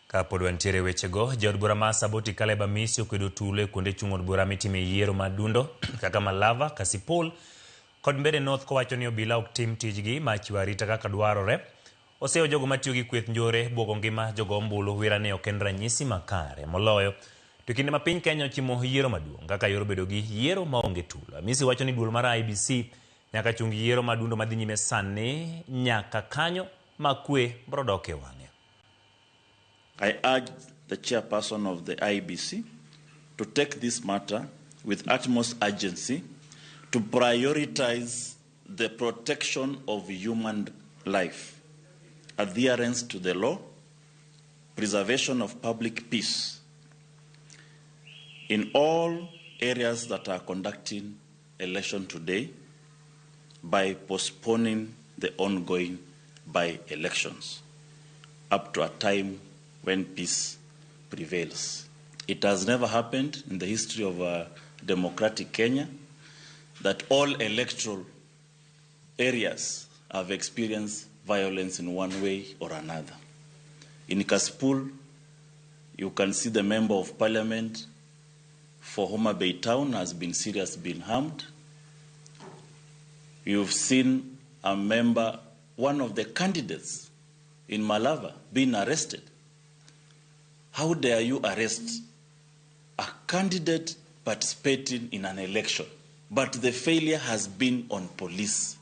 Kapod wantiere wechego, jaod bura ma Saboti Caleb Amisi okwedo tulo kuonde chung' od bura mitime yiero ma adundo kaka Malava, Kasipul kod Mbere North kowacho ni obila ok tim tijgi ma chiwo arita kaka dwarore. Oseo jogo matiyo gi kweth njore bwogo ngima jogo ombulu wira ne ok en ranyisi makare moloyo to kinde ma piny Kenya ochimo yiero maduong' kaka yoro bedo gi yiero maonge tulo. Amisi wacho ni duol mar IBC nyaka chung yiero ma adundo madhi nyime sani nyaka kanyo ma kwe bro dok e wang'e. I urge the chairperson of the IBC to take this matter with utmost urgency to prioritize the protection of human life, adherence to the law, preservation of public peace in all areas that are conducting election today by postponing the ongoing by-elections up to a time when peace prevails. It has never happened in the history of democratic Kenya that all electoral areas have experienced violence in one way or another. In Kasipul, you can see the member of parliament for Homa Bay town has been seriously harmed. You've seen a member, one of the candidates in Malava, being arrested. How dare you arrest a candidate participating in an election, but the failure has been on police?